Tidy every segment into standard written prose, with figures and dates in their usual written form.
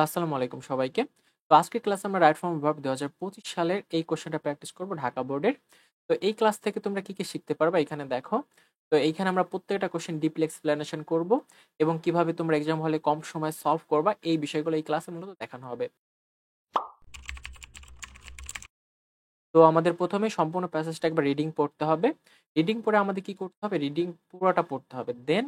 আসসালামু আলাইকুম সবাইকে। তো আজকের ক্লাসে আমরা রাইট ফর্ম ভার্ব ২০২৫ সালের এই কোয়েশ্চেনটা প্র্যাকটিস করব ঢাকা বোর্ডের। তো এই ক্লাস থেকে তোমরা কি শিখতে পারবা এখানে দেখো। তো এইখানে আমরা প্রত্যেকটা কোয়েশ্চেন ডিপলি এক্সপ্লেনেশন করব এবং কিভাবে তোমরা এক্সাম হলে কম সময়ে সলভ করবা এই বিষয়গুলো এই ক্লাসে মূলত দেখানো হবে। তো আমাদের প্রথমে সম্পূর্ণ প্যাসেজটা একবার রিডিং পড়তে হবে। রিডিং পড়ে আমাদের কি করতে হবে? রিডিং পুরোটা পড়তে হবে। দেন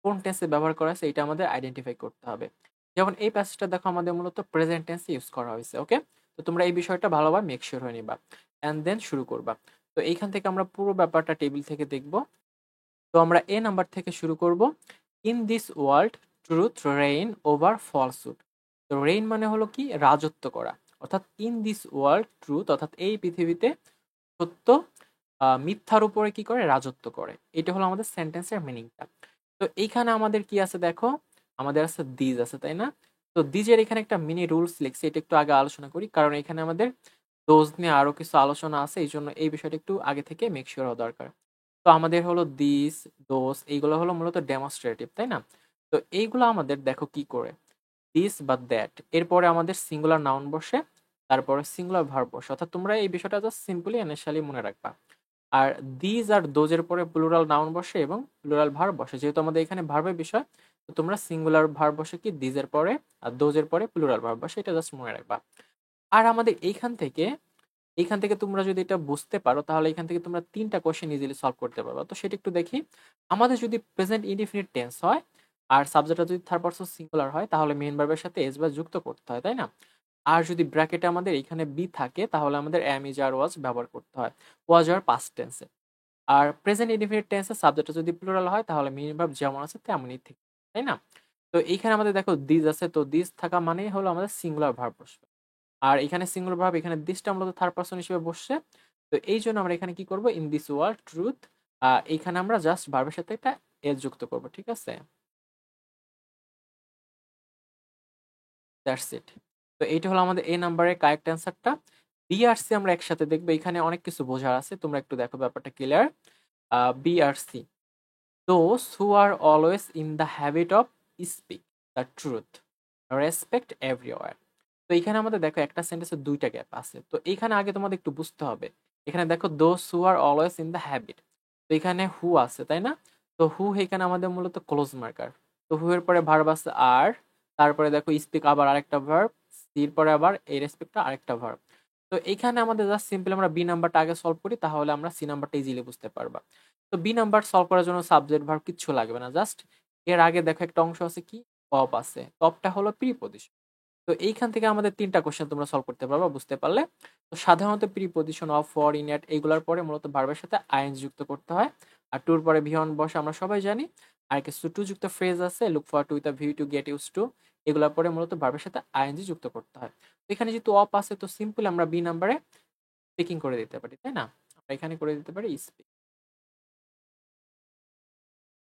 কোন টেন্সে ব্যবহার করা আছে এটা আমাদের আইডেন্টিফাই করতে হবে। যেমন এই প্যাসেজটা দেখো আমাদের মূলত প্রেজেন্ট টেন্সে ইউজ করা হয়েছে। ওকে, তো তোমরা এই বিষয়টা ভালোভাবে মেক শিওর হয়ে নিবা অ্যান্ড দেন শুরু করবা। তো এইখান থেকে আমরা পুরো ব্যাপারটা টেবিল থেকে দেখব। তো আমরা এ নাম্বার থেকে শুরু করব। In this world truth reigns over falsehood. তো রেইন মানে হলো কি? রাজত্ব করা। অর্থাৎ ইন দিস ওয়ার্ল্ড ট্রুথ অর্থাৎ এই পৃথিবীতে সত্য মিথ্যার উপরে কি করে? রাজত্ব করে। এটা হলো আমাদের সেন্টেন্সের মিনিংটা। তো এইখানে আমাদের কি আছে দেখো, আমাদের আছে দিজ আছে, তাই না? তো দিজের এখানে একটা মিনি রুলস লিখছি, এটা একটু আগে আলোচনা করি, কারণ এখানে আমাদের দোজ নিয়ে আরো কিছু আলোচনা আছে, এই জন্য এই বিষয়টা একটু আগে থেকে মেক শিওর হওয়া দরকার। তো আমাদের হলো দিস, দোজ, এইগুলো হলো মূলত ডেমনস্ট্রেটিভ, তাই না? তো এইগুলো আমাদের দেখো কি করে, দিস বা দ্যাট এরপরে আমাদের সিঙ্গুলার নাউন বসে, তারপরে সিঙ্গুলার ভার্ব বসে। অর্থাৎ তোমরা এই বিষয়টা জাস্ট সিম্পলি ইনিশিয়ালি মনে রাখবা। আর দিজ আর দোজের পরে প্লুরাল নাউন বসে এবং প্লুরাল ভার্ব বসে। যেহেতু আমাদের এখানে ভার্বের বিষয়, তো তোমরা সিঙ্গুলার ভার্ব বসে কি দিজের পরে আর দোজের পরে প্লুরাল ভার্ব বসে, এটা জাস্ট মনে রাখবা। আর আমাদের এইখান থেকে তোমরা যদি এটা বুঝতে পারো তাহলে এখান থেকে তোমরা 3টা কোশ্চেন ইজিলি সলভ করতে পারবা। তো সেটা একটু দেখি। আমাদের যদি প্রেজেন্ট ইনডিফিনিট টেন্স হয় আর সাবজেক্টটা যদি থার্ড পারসন সিঙ্গুলার হয় তাহলে মেইন ভার্বের সাথে এস বা যুক্ত করতে হয়, তাই না? আর যদি ব্র্যাকেটে আমাদের এখানে বি থাকে তাহলে আমাদের এম ইজ আর ওয়াজ ব্যবহার করতে হয়, ওয়াজ আর পাস্ট টেন্সে। আর প্রেজেন্ট ইনডিফিনিট টেন্সে সাবজেক্টটা যদি প্লুরাল হয় তাহলে মেইন ভার্ব যেমন আছে তেমনই থাকে, তাই না? তো এইখানে আমাদের দেখো দিস আছে, তো দিস থাকা মানেই হলো আমাদের সিঙ্গুলার ভার্ব বসবে। আর এখানে সিঙ্গুলার ভার্ব, এখানে দিসটা মূলত থার্ড পারসন হিসেবে বসছে। তো এই জন্য আমরা এখানে কি করব? ইন দিস ওয়ার্ল্ড ট্রুথ, এইখানে আমরা জাস্ট ভার্বের সাথে একটা এস যুক্ত করব, ঠিক আছে? That's it. তো এইটা হলো আমাদের এ নাম্বারের কারেক্ট অ্যান্সারটা। বি আর সি আমরা একসাথে দেখবো, এখানে অনেক কিছু বোঝার আছে, তোমরা একটু দেখো ব্যাপারটা ক্লিয়ার। বি আর C, those who are always in the habit of speak the truth respect everywhere. তো এখানে আমাদের দেখো একটা সেন্টেন্সে দুইটা গ্যাপ আছে, তো এইখানে আগে তোমাদের একটু বুঝতে হবে। এখানে দেখো those who are always in the habit, তো এখানে হু আছে, তাই না? তো হু এখানে আমাদের মূলত ক্লোজ মার্কার। তো হু এর পরে ভার্ব আছে আর, তারপরে দেখো স্পিক আবার আরেকটা ভার্ব, সির পরে আবার এই রেসপেক্টটা আরেকটা ভার্ব। তো এইখানে আমাদের জাস্ট সিম্পল আমরা বি নাম্বারটা আগে সলভ করি, তাহলে আমরা সি নাম্বারটা ইজিলি বুঝতে পারবা। তো বি নাম্বার সলভ করার জন্য সাবজেক্ট ভার্ব কিচ্ছু লাগবে না, জাস্ট এর আগে দেখো একটা অংশ আছে কি, অফ আছে, অফটা হলো প্রিপজিশন। তো এইখান থেকে আমাদের 3টা কোশ্চেন তোমরা সলভ করতে পারবা বুঝতে পারলে। তো সাধারণত প্রিপজিশন, অফ, ফর, ইন, এট এইগুলোর পরে মূলত ভার্বের সাথে আইএনজি যুক্ত করতে হয়। আর টুর পরে ভি অন বসে আমরা সবাই জানি। আর কিছু টু যুক্ত ফ্রেজ আছে, look for to with a view to get use to, এগুলোর পরে মূলত ভার্বের সাথে আইএনজি যুক্ত করতে হয়। তো এখানে যেহেতু অফ আছে তো সিম্পল আমরা বি নাম্বারে স্পিকিং করে দিতে পারি, তাই না? আমরা এখানে করে দিতে পারি স্পিক।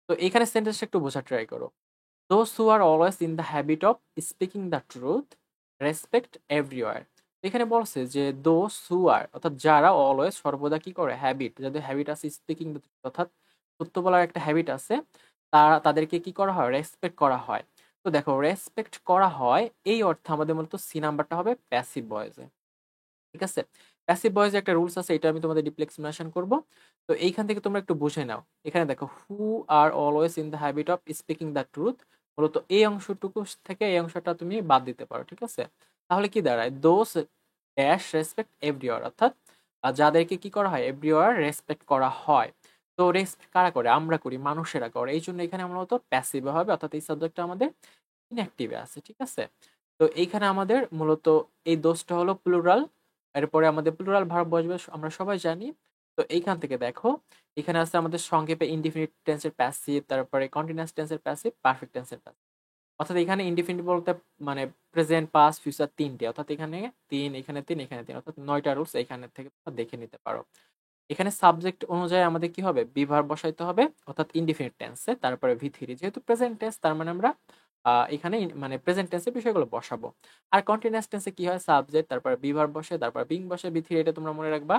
তো এখানে সেন্টেন্সটা একটু বোঝার ট্রাই করো। Those who are always in the habit of speaking the truth respect everywhere. এখানে বলছে যে দোজ হু আর অর্থাৎ যারা অলওয়েজ সর্বদা কি করে, হ্যাবিট, যাদের হ্যাবিট আছে স্পিকিং দ্য ট্রুথ অর্থাৎ সত্য বলার একটা হ্যাবিট আছে, তাদেরকে কি করা হয়? রেসপেক্ট করা হয়। তো দেখো রেসপেক্ট করা হয় এই অর্থে আমাদের মূলত সি নাম্বারটা হবে প্যাসিভ ভয়েসে, ঠিক আছে? প্যাসিভ ভয়েসে একটা রুলস আছে, এটা আমি তোমাদের ডিপলি এক্সপ্লেনেশন করব। তো এইখান থেকে তোমরা একটু বুঝে নাও। এখানে দেখো who are always in the habit of speaking the truth, মূলত এই অংশটুকু থেকে এই অংশটা তুমি বাদ দিতে পারো, ঠিক আছে? তাহলে কি দাঁড়ায়? দোজ ড্যাশ রেসপেক্ট এভরিওয়ার, অর্থাৎ যাদেরকে কি করা হয়? এভরিওয়ার রেসপেক্ট করা হয়। তো রেসপেক্ট কারা করে? আমরা করি, মানুষেরা করে। এই জন্য এখানে আমরা তো প্যাসিভে হবে, অর্থাৎ এই সাবজেক্টটা আমাদের ইনঅ্যাক্টিভে আছে, ঠিক আছে? তো এইখানে আমাদের মূলত এই দোষটা হলো প্লুরাল, এরপরে আমাদের প্লুরাল ভার্ব বসবে, আমরা সবাই জানি। তো এইখান থেকে দেখো এখানে আছে আমাদের সংক্ষেপে ইনডিফিনিট টেন্সের প্যাসিভ, তারপরে কন্টিনিউয়াস টেন্সের প্যাসিভ, পারফেক্ট টেন্সের প্যাসিভ। অর্থাৎ এখানে ইনডিফিনিট বলতে মানে প্রেজেন্ট, পাস্ট, ফিউচার তিনটে, অর্থাৎ এখানে তিন, এখানে তিন, এখানে তিন, অর্থাৎ 9টা রুলস এখানে থেকে তোমরা দেখে নিতে পারো। এখানে সাবজেক্ট অনুযায়ী আমাদের কি হবে? বি ভার্ব বসাইতে হবে, অর্থাৎ ইনডিফিনিট টেন্সে, তারপরে ভি থ্রি, যেহেতু প্রেজেন্ট টেন্স তার মানে আমরা এখানে মানে প্রেজেন্ট টেন্সের বিষয়গুলো বসাবো। আর কন্টিনিউয়াস টেন্সে কি হয়? সাবজেক্ট, তারপরে বি ভার্ব বসে, তারপর বিং বসে, বি থ্রি, এটা তোমরা মনে রাখবা।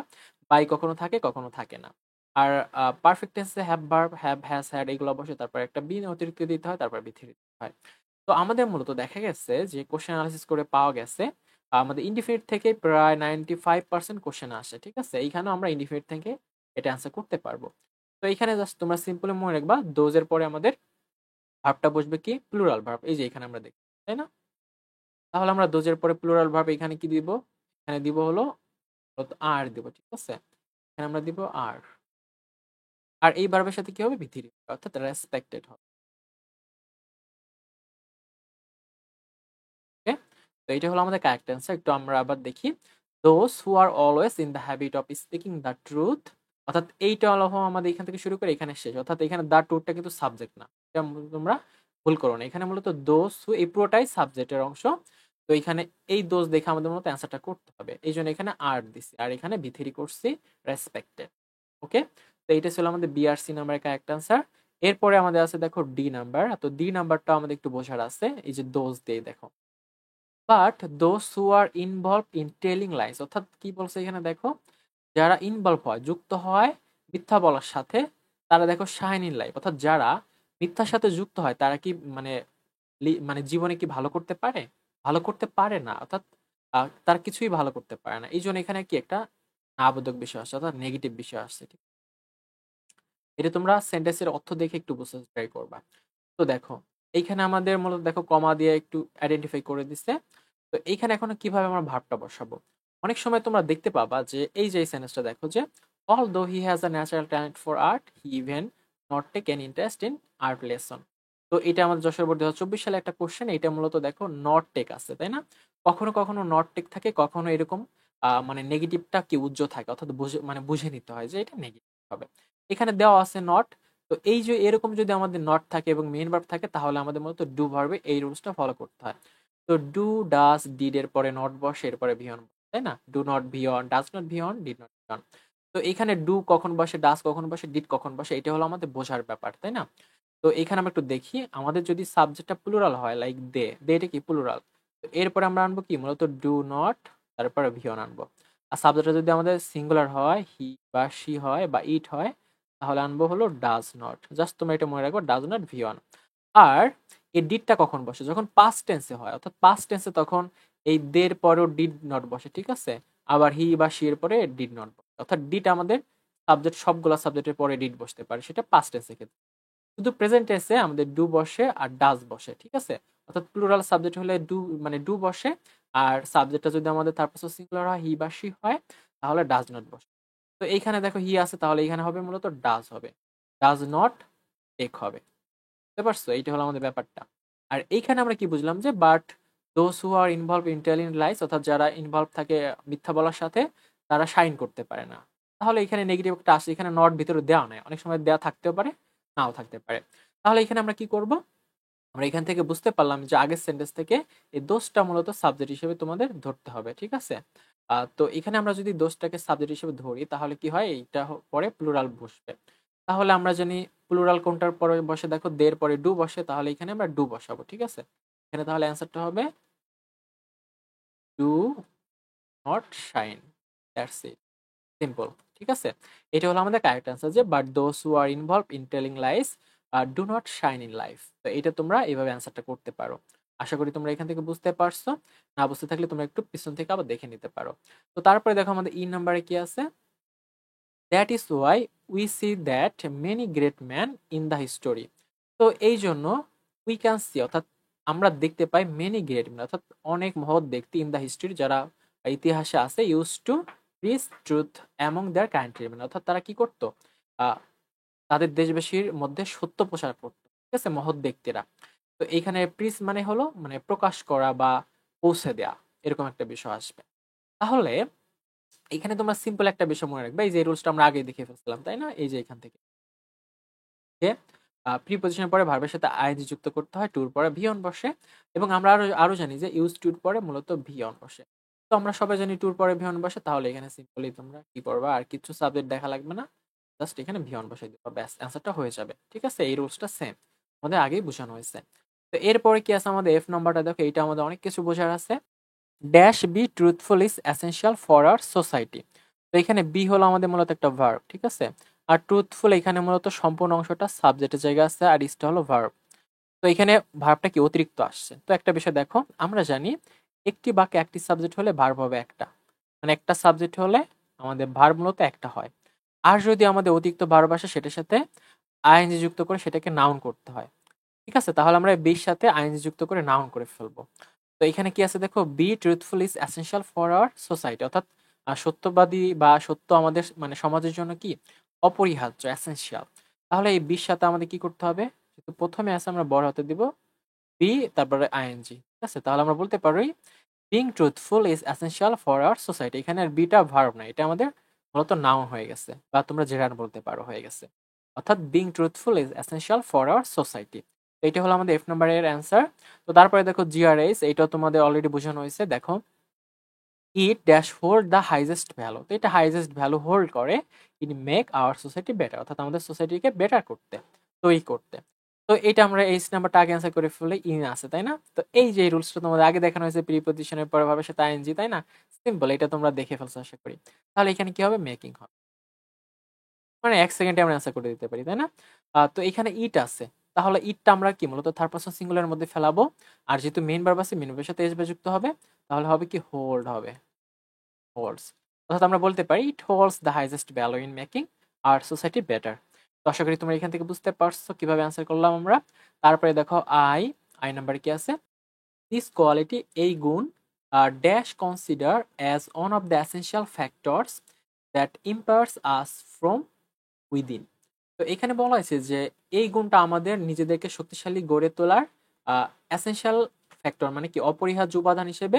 বাই কখনো থাকে কখনো থাকে না। আর পারফেক্ট টেন্সে have verb, have, has, had এগুলো বসে, তারপর একটা বি অতিরিক্ত দিতে হয়, তারপর বি থ্রি দিতে হয়। তো তো আমাদের মূলত দেখা গেছে যে কোশ্চেন অ্যানালাইসিস করে পাওয়া গেছে আমাদের ইনডিফিনিট থেকে প্রায় 95% কোশ্চেন আসে, ঠিক আছে। এইখানেও আমরা ইনডিফিনিট থেকে এটা অ্যান্সার করতে পারবো। তো এখানে জাস্ট তোমরা সিম্পলি মনে রাখবা দোজের পরে আমাদের ভার্বটা বসবে কি প্লুরাল ভার্ব, এই যে এখানে আমরা দেখি, তাই না। তাহলে আমরা দোজের পরে প্লুরাল ভার্ব এখানে কি দিব, এখানে দিব হলো আর দিব, ঠিক আছে। এখানে আমরা দিব আর, আর এই ভার্বের সাথে কি হবে ভিথি অর্থাৎ রেসপেক্টেড হবে। ওকে, তো এটা হলো আমাদের কারেক্ট অ্যান্সার। একটু আমরা আবার দেখি, those who are always in the habit of speaking the truth, অর্থাৎ এইটা হলো আমাদের এখান থেকে শুরু করে এখানে শেষ, অর্থাৎ এখানে দ্য ট্রুথটা কিন্তু সাবজেক্ট না, এটা তোমরা ভুল করো না। এখানে মূলত দোজ হু এই পুরোটাই সাবজেক্টের অংশ। তো এখানে এই দোজ দেখে আমাদের মূলত অ্যান্সারটা করতে হবে, এই জন্য এখানে আর দিছি, আর এখানে ভিথিরি করছি রেসপেক্টেড। ওকে, তো এইটা ছিল আমাদের বিআরসি নাম্বারের কারেক্ট অ্যান্সার। এরপরে আমাদের আছে দেখো ডি নাম্বার। তো ডি নাম্বারটা আমাদের একটু বোঝার আছে, এই যে দোজ দিয়ে দেখো, but those who are involve in telling lies, অর্থাৎ কি বলছে এখানে দেখো, যারা ইনভলভ হয় যুক্ত হয় মিথ্যা বলার সাথে, তারা দেখো শাইন ইন লাইফ, অর্থাৎ যারা মিথ্যার সাথে যুক্ত হয় তারা কি মানে মানে জীবনে কি ভালো করতে পারে, ভালো করতে পারে না, অর্থাৎ তার কিছুই ভালো করতে পারে না। এই জন্য এখানে কি একটা আবেদক বিষয় আসছে, অর্থাৎ নেগেটিভ বিষয় আসছে, ঠিক। এটা তোমরা সেন্টেন্সের অর্থ দেখে একটু বুঝতে ট্রাই করবা। তো দেখো এইখানে আমাদের মূলত দেখো কমা দিয়ে একটু আইডেন্টিফাই করে দিচ্ছে। তো এইখানে এখন কিভাবে আমরা ভাবটা বসাবো, অনেক সময় তোমরা দেখতে পাবা যে এই যে সেন্টেন্সটা দেখো যে although he has a natural talent for art he even not take an interest in art lesson। তো এটা আমাদের যশোর বোর্ড 2024 সালে একটা কোশ্চেন, এটা মূলত দেখো নট টেক আছে, তাই না। কখনো কখনো নট টেক থাকে, কখনো এরকম মানে নেগেটিভটা কি উজ্জ্বল থাকে, অর্থাৎ বুঝে মানে বুঝে নিতে হয় যে এটা নেগেটিভ হবে। এখানে দেওয়া আছে নট। তো এই যে এরকম যদি আমাদের নট থাকে এবং মেইন ভার্ব থাকে, তাহলে আমাদের মূলত ডু ভার্বে এই রুলসটা ফলো করতে হয়। তো ডু ডাস ডিড এর পরে নট বসে, এরপরে ভিয়ন, তাই না। Do not V one, does not V one, did not V one. তো এখানে ডু কখন বসে, ডাস কখন বসে, ডিড কখন বসে, এটা হলো আমাদের বোঝার ব্যাপার, তাই না। তো এখানে আমরা একটু দেখি, আমাদের যদি সাবজেক্টটা প্লুরাল হয় লাইক দে, দে এটা কি প্লুরাল, তো এরপরে আমরা আনবো কি মূলত ডু নট, তারপরে ভিয়ন আনবো। আর সাবজেক্টটা যদি আমাদের সিঙ্গুলার হয়, হি বা শি হয় বা ইট হয়, তাহলে আনবো হলো ডাজ নট। জাস্ট তোমরা এটা মনে রাখবো, ডাজ নট ভিওয়ান। আর এই ডিডটা কখন বসে, যখন পাস্ট টেন্সে হয়, অর্থাৎ পাস্ট টেন্সে তখন এই দের পরেও ডিড নট বসে, ঠিক আছে। আবার হি বা শি এর পরে ডিড নট বসে, অর্থাৎ ডিড আমাদের সাবজেক্ট সবগুলা সাবজেক্টের পরে ডিড বসতে পারে, সেটা পাস্ট টেন্সের ক্ষেত্রে। শুধু প্রেজেন্ট টেন্সে আমাদের ডু বসে আর ডাজ বসে, ঠিক আছে। অর্থাৎ প্লুরাল সাবজেক্ট হলে ডু মানে ডু বসে, আর সাবজেক্টটা যদি আমাদের তারপর সিঙ্গুলার হয়, হি বা শি হয়, তাহলে ডাজ নট বসে। তো এইখানে দেখো হি আছে, তাহলে এখানে হবে মূলত ডাজ হবে, ডাজ নট টেক হবে। বুঝতে পারছো, এইটা হলো আমাদের ব্যাপারটা। আর এইখানে আমরা কি বুঝলাম যে but those who are involve in telling lies, অর্থাৎ যারা ইনভলভ থাকে মিথ্যা বলার সাথে, তারা শাইন করতে পারে না। তাহলে এখানে নেগেটিভ একটা আসে, এখানে নট ভিতরে দেওয়া নাই, অনেক সময় দেওয়া থাকতেও পারে, নাও থাকতে পারে। তাহলে এখানে আমরা কি করব, আমরা এখান থেকে বুঝতে পারলাম যে আগের সেন্টেন্স থেকে এই দোষটা মূলত সাবজেক্ট হিসেবে তোমাদের ধরতে হবে, ঠিক আছে। তো এখানে আমরা যদি দোষটাকে সাবজেক্ট হিসেবে ধরি, তাহলে কি হয়, এইটা পরে প্লুরাল বসবে। তাহলে আমরা জানি প্লুরাল কোনটার পরে বসে, দেখো দের পরে ডু বসে, তাহলে এখানে আমরা ডু বসাবো, ঠিক আছে। এখানে তাহলে অ্যান্সারটা হবে do not shine, that's it, simple, ঠিক আছে। এটা হলো আমাদের কারেক্ট অ্যান্সার, যে but those who are involve in telling lies do not shine in life. তো এটা তোমরা এইভাবে অ্যান্সারটা করতে পারো। আশা করি তোমরা এখান থেকে বুঝতে পারছো। না বুঝতে থাকলে তোমরা একটু পিছন থেকে আবার দেখে নিতে পারো। তো তারপরে দেখো আমাদের ই নাম্বারে কি আছে, that is why we see that many great man in the history. তো এই জন্য উই ক্যান সি, অর্থাৎ আমরা দেখতে পাই মেনি গ্রেট ম্যান, অর্থাৎ অনেক মহৎ ব্যক্তি ইন দ্য হিস্ট্রি, যারা ইতিহাসে আছে, use to preach truth among their countryman, অর্থাৎ তারা কি করতো, আহ, তাদের দেশবাসীর মধ্যে সত্য প্রচার করতো, ঠিক আছে, মহৎ ব্যক্তিরা। তো এইখানে প্রিচ মানে হলো মানে প্রকাশ করা বা পৌঁছে দেয়া, এরকম একটা বিষয় আসবে। তাহলে এখানে তোমরা সিম্পল একটা বিষয় মনে রাখবে, এই যে রুলসটা আমরা আগে দেখে ফেলছিলাম, তাই না। এই যে এখান থেকে যে প্রিপজিশনের পরে ভার্বের সাথে আইএনজি যুক্ত করতে হয়, টুর পরে ভি অন বসে, এবং আমরা আরো আরো জানি যে ইউজ টুর পরে মূলত ভি অন বসে। তো আমরা সবাই জানি টুর পরে ভি অন বসে, তাহলে এখানে সিম্পলি তোমরা কি করবা, আর কিছু সাবজেক্ট দেখা লাগবে না, জাস্ট এখানে ভি অন বসাই দিবা, ব্যাস অ্যান্সারটা হয়ে যাবে, ঠিক আছে। এই রুলসটা সেম, আমাদের আগেই বোঝানো হয়েছে। তো এরপরে কি আছে আমাদের এফ নাম্বারটা, দেখো এইটা আমাদের অনেক কিছু বোঝার আছে। Dash B truthful is essential for our society. তো এখানে বি হলো আমাদের মূলত একটা ভার্ব, ঠিক আছে। আর ট্রুথফুল এখানে মূলত সম্পূর্ণ অংশটা সাবজেক্টের জায়গা আছে, আর ইসটা হলো ভার্ব। তো এখানে ভার্বটা কি অতিরিক্ত আসছে। তো একটা বিষয় দেখো, আমরা জানি একটি বাক্যে একটি সাবজেক্ট হলে ভার্ব হবে একটা, মানে একটা সাবজেক্ট হলে আমাদের ভার্ব মূলত একটা হয়। আর যদি আমাদের অতিরিক্ত ভার্ব আসে সেটার সাথে আইএনজি যুক্ত করে সেটাকে নাউন করতে হয়। ঠিক আছে, তাহলে আমরা বির সাথে আইএনজি যুক্ত করে নাউন করে ফেলবো। তো এখানে কি আছে দেখো, B truthful is essential for our society, অর্থাৎ সত্যবাদী বা সত্য আমাদের মানে সমাজের জন্য কি অপরিহার্য, এসেনশিয়াল। তাহলে এই বির সাথে আমাদের কি করতে হবে, যেহেতু প্রথমে আছে আমরা বড় হতে দিব বি, তারপরে আইএনজি। ঠিক আছে, তাহলে আমরা বলতে পারি being truthful is essential for our society. এখানে আর বিটা ভার্ব না, এটা আমাদের মূলত নাউন হয়ে গেছে, বা তোমরা জেরার বলতে পারো হয়ে গেছে। অর্থাৎ being truthful is essential for our society. এইটা হলো আমাদের এফ নাম্বারের অ্যান্সার। তো তারপরে দেখো জিআরএস, এইটাও তোমাদের অলরেডি বোঝানো হয়েছে। দেখো it dash hold the highest value, তো এটা হাইজেস্ট ভ্যালু হোল্ড করে it make our society better, অর্থাৎ আমাদের সোসাইটিকে বেটার করতে, তৈরি করতে। তো এটা আমরা এই নাম্বারটা আগে অ্যান্সার করে ফেললে ইন আছে, তাই না? তো এই যে রুলসটা তোমাদের আগে দেখানো হয়েছে, প্রিপজিশনের পরে ভাবে সাথে আইএনজি, তাই না? সিম্পল, এটা তোমরা দেখে ফেলছো আশা করি। তাহলে এখানে কি হবে, মেকিং হবে, মানে 1 সেকেন্ডে আমরা অ্যান্সার করে দিতে পারি, তাই না? তো এখানে ইট আছে, তাহলে ইটটা আমরা কি মূলত থার্ড পারসন সিঙ্গুলারের মধ্যে ফেলাবো। আর যেহেতু মেইন ভার্ব আছে, মেইন ভার্বের সাথে এস যুক্ত হবে, তাহলে হবে কি হোল্ড হবে, হোল্ডস। অর্থাৎ আমরা বলতে পারি it holds the highest value in making our society better. তো আশা করি তোমরা এখান থেকে বুঝতে পারছো কিভাবে অ্যান্সার করলাম আমরা। তারপরে দেখো আই, আই নাম্বার কি আছে, দিস কোয়ালিটি, এই গুণ, dash consider as one of the essential factors that inspires us from within. তো এখানে বলা হয়েছে যে এই গুণটা আমাদের নিজেদেরকে শক্তিশালী গড়ে তোলার এসেনশিয়াল ফ্যাক্টর, মানে কি অপরিহার্য উপাদান হিসেবে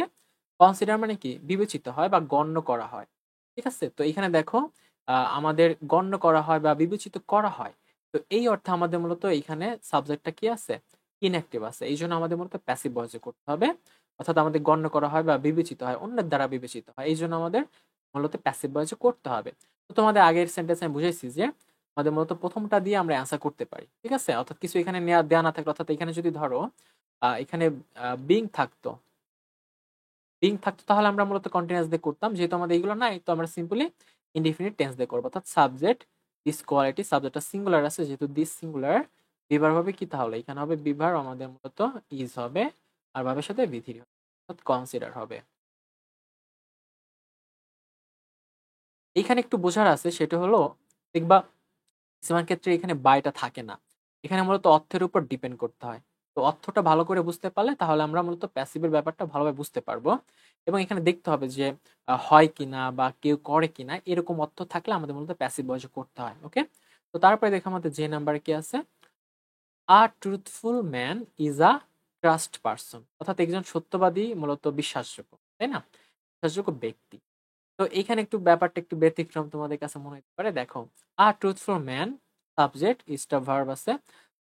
কনসিডার মানে কি বিবেচিত হয় বা গণ্য করা হয়। ঠিক আছে, তো এখানে দেখো আমাদের গণ্য করা হয় বা বিবেচিত করা হয়। তো এই অর্থে আমাদের মূলত এখানে সাবজেক্টটা কি আছে, ইনঅ্যাক্টিভ আছে, এই জন্য আমাদের মূলত প্যাসিভ ভয়েসে করতে হবে। অর্থাৎ আমাদের গণ্য করা হয় বা বিবেচিত হয়, অন্যের দ্বারা বিবেচিত হয়, এই জন্য আমাদের মূলত প্যাসিভ ভয়েসে করতে হবে। তো তোমাদের আগের সেন্টেন্স আমি বুঝাইছি যে আমাদের মূলত প্রথমটা দিয়ে আমরা অ্যান্সার করতে পারি। ঠিক আছে, অর্থাৎ কিছু এখানে নেওয়া দেওয়া না থাকলে, অর্থাৎ এখানে যদি ধরো এখানে বিং থাকতো, বিং থাকতো, তাহলে আমরা মূলত কন্টিনিউয়াস দিয়ে করতাম। যেহেতু আমাদের এগুলো নাই, তো আমরা সিম্পলি ইনডিফিনিট টেন্স দিয়ে করবো। অর্থাৎ সাবজেক্ট দিস কোয়ালিটি, সাবজেক্টটা সিঙ্গুলার আছে, যেহেতু দিস সিঙ্গুলার, বিভার হবে কি, তাহলে এখানে হবে বিভার আমাদের মূলত ইজ হবে, আর ভাবের সাথে ভিথিরি হবে, অর্থাৎ কনসিডার হবে। এখানে একটু বোঝার আছে, সেটা হলো দেখবা ম্যাক্সিমাম ক্ষেত্রে এখানে বাইটা থাকে না, এখানে মূলত অর্থের উপর ডিপেন্ড করতে হয়। তো অর্থটা ভালো করে বুঝতে পারলে তাহলে আমরা মূলত প্যাসিভের ব্যাপারটা ভালোভাবে বুঝতে পারবো। এবং এখানে দেখতে হবে যে হয় কিনা বা কেউ করে কিনা, এরকম অর্থ থাকলে আমাদের মূলত প্যাসিভ ভয়েসে করতে হয়। ওকে, তো তারপরে দেখো আমাদের যে নাম্বার কি আছে, a truthful man is a trust person, অর্থাৎ একজন সত্যবাদী মূলত বিশ্বাসযোগ্য, তাই না? বিশ্বাসযোগ্য ব্যক্তি। তো এখানে একটু ব্যাপারটা একটু ব্যতিক্রম তোমাদের কাছে মনে হতে পারে। দেখো আ ট্রুথফুল ম্যান, সাবজেক্ট ইজটা ভার্ব আছে,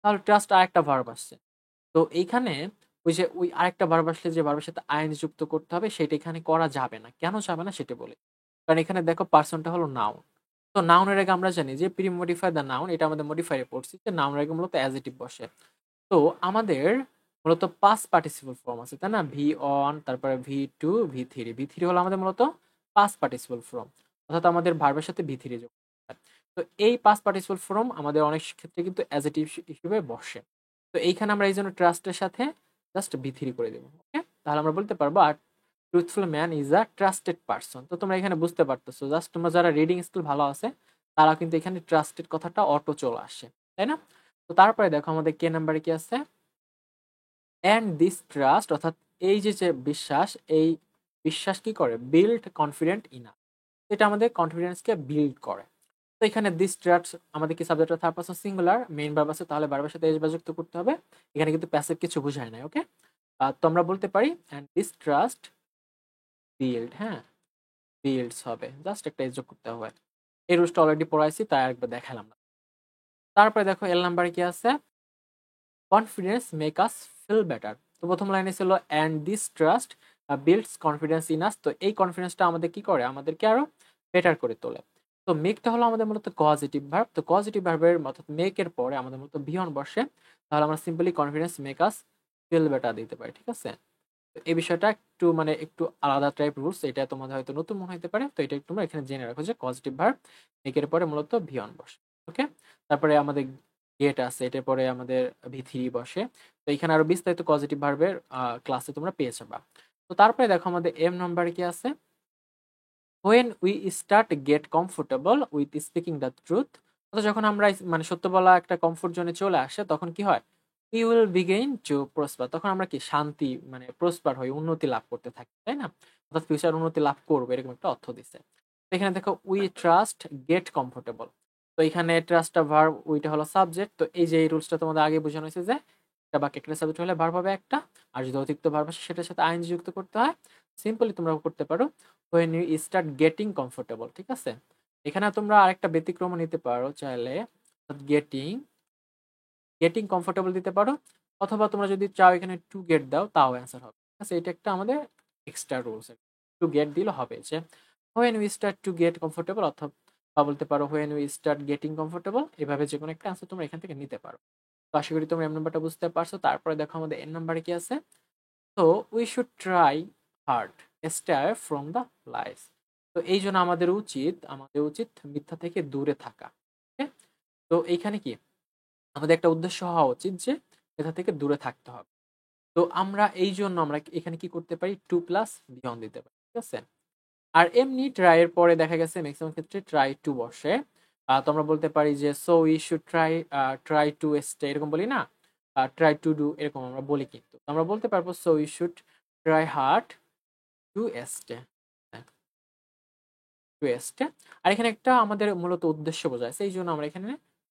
তাহলে ট্রাস্ট আরেকটা ভার্ব আসছে। তো এইখানে ওই যে ওই আরেকটা ভার্ব আসলে যে ভার্বের সাথে আইএনজি যুক্ত করতে হবে, সেটা এখানে করা যাবে না। কেন যাবে না সেটা বলি। কারণ এখানে দেখো পার্সনটা হলো নাউন। তো নাউনের আগে আমরা জানি যে প্রি মডিফাই দ্য নাউন, এটা আমাদের মডিফাইয়ে পড়ছি যে নাউনের আগে মূলত অ্যাডজেক্টিভ বসে। তো আমাদের মূলত পাস্ট পার্টিসিপল ফর্ম আছে, তাই না? ভি অন, তারপরে V two, V three. V three হলো আমাদের মূলত পাস্ট পার্টিসিপল ফর্ম, অর্থাৎ আমাদের ভার্বের সাথে ভি থ্রি যোগ হয়। তো এই পাস্ট পার্টিসিপল ফর্ম আমাদের অনেক ক্ষেত্রে কিন্তু অ্যাডজেক্টিভ হিসেবে বসে। তো এইখানে আমরা এই জন্য ট্রাস্টের সাথে জাস্ট ভি থ্রি করে দেবো। ওকে, তাহলে আমরা বলতে পারবো আর truthful man is a trusted person. তো তোমরা এখানে বুঝতে পারতেছো, জাস্ট তোমরা যারা রিডিং স্কিল ভালো আছে তারা কিন্তু এখানে ট্রাস্টেড কথাটা অটো চলে আসে, তাই না? তো তারপরে দেখো আমাদের কে নাম্বারে কি আছে, অ্যান্ড দিস ট্রাস্ট, অর্থাৎ এই যে যে বিশ্বাস, এই বিশ্বাস কি করে, বিল্ড কনফিডেন্ট ইনা, এটা আমাদের কনফিডেন্সকে বিল্ড করে। তো এখানে দিস ট্রাস্ট আমাদের কি subject third person singular, main verb আছে, তাহলে ভার্বের সাথে এস বা যুক্ত করতে হবে। এখানে কিন্তু প্যাসিভ কিছু বোঝায় নাই। ওকে, তো আমরা বলতে পারি অ্যান্ড দিস ট্রাস্ট বিল্ড, হ্যাঁ বিল্ডস হবে, জাস্ট একটা এস যোগ করতে হবে। এই রুলসটা অলরেডি পড়াইছি, তাই আরেকবার দেখালাম না। তারপরে দেখো এল নাম্বারে কি আছে, confidence make us feel better. তো প্রথম লাইনে ছিল and this trust builds confidence in us. তো এই কনফিডেন্সটা আমাদের কি করে, আমাদেরকে আরো বেটার করে তোলে। তো মেকটা হলো আমাদের মূলত পজিটিভ ভার্ব। তো পজিটিভ ভার্বের অর্থাৎ মেকের পরে আমাদের মূলত বিহন বসে, তাহলে আমরা simply confidence make us feel better দিতে পারি। ঠিক আছে, তো এই বিষয়টা একটু মানে একটু আলাদা টাইপ রুলস, এটা তোমাদের হয়তো নতুন মনে হতে পারে। তো এটা একটু তোমরা এখানে জেনে রাখো যে পজিটিভ ভার্ব মেকের পরে মূলত বিহন বসে। ওকে, তারপরে আমাদের গেট আছে, এটার পরে আমাদের ভি3 বসে। তো এখানে আরো বিস্তারিত পজিটিভ ভার্বের ক্লাসে তোমরা পেয়ে যাবা। তো তারপরে দেখো আমাদের এম নাম্বারে কি আছে, when we start get comfortable with speaking the truth, অর্থাৎ যখন আমরা মানে সত্য বলা একটা কমফোর্ট জোনে চলে আসে তখন কি হয়, we will begin to prosper, তখন আমরা কি শান্তি মানে প্রসপার হই, উন্নতি লাভ করতে থাকি, তাই না? অর্থাৎ ফিউচার উন্নতি লাভ করবে এরকম একটা অর্থ দিছে। তো এখানে দেখো উই ট্রাস্ট গেট কমফোর্টেবল, তো এখানে ট্রাস্টটা ভার্ব, উইটা হলো সাবজেক্ট। তো এই যে এই রুলসটা তোমাদের আগে বোঝানো হয়েছে যে একটা বাক্যে একটা সাবজেক্ট হলে ভার্ব হবে একটা, আর যদি অতিরিক্ত ভার্ব আসে সেটার সাথে আইএনজি যুক্ত করতে হয়। সিম্পলি তোমরা করতে পারো when you start getting comfortable, ঠিক আছে? এখানে তোমরা আরেকটা ব্যতিক্রম নিতে পারো চাইলে, গেটিং গেটিং কমফোর্টেবল দিতে পারো, অথবা তোমরা যদি চাও এখানে টু গেট দাও তাও অ্যান্সার হবে, ঠিক আছে? এটা একটা আমাদের এক্সট্রা রুলস, টু গেট দিলে হবে যে when we start to get comfortable, অথবা বলতে পারো when we start getting comfortable, এভাবে যে কোনো একটা অ্যান্সার তোমরা এখান থেকে নিতে পারো। তো আশা করি তোমরা এম নাম্বারটা বুঝতে পারছো। তারপরে দেখো আমাদের এন নাম্বারে কি আছে, তো we should try hard stay from the lies, তো এই জন্য আমাদের উচিত মিথ্যা থেকে দূরে থাকা। ওকে, তো এইখানে কি আমাদের একটা উদ্দেশ্য হওয়া উচিত যে মিথ্যা থেকে দূরে থাকতে হবে। তো আমরা এই জন্য আমরা এখানে কি করতে পারি, টু প্লাস বিয়ন্ড দিতে পারি, ঠিক আছে? আর এমনি ট্রাই এর পরে দেখা গেছে ম্যাক্সিমাম ক্ষেত্রে ট্রাই টু বসে। তো আমরা বলতে পারি যে so we should try to stay, এরকম বলি না, ট্রাই টু ডু এরকম আমরা বলি, কিন্তু আমরা বলতে পারবো so we should try hard to stay, to stay. আর এখানে একটা আমাদের মূলত উদ্দেশ্য বোঝাচ্ছে, এই জন্য আমরা এখানে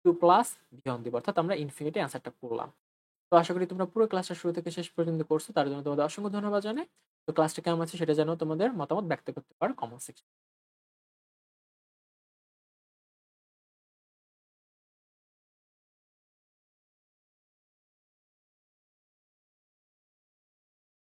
টু প্লাস বিয়ন্ড দিব, অর্থাৎ আমরা ইনফিনিটি অ্যান্সারটা করলাম। তো আশা করি তোমরা পুরো ক্লাসটা শুরু থেকে শেষ পর্যন্ত করছো, তার জন্য তোমাদের অসংখ্য ধন্যবাদ জানাই। তো ক্লাসটা কেমন আছে সেটা জানো, তোমাদের মতামত ব্যক্ত করতে পারো কমেন্ট সেকশন।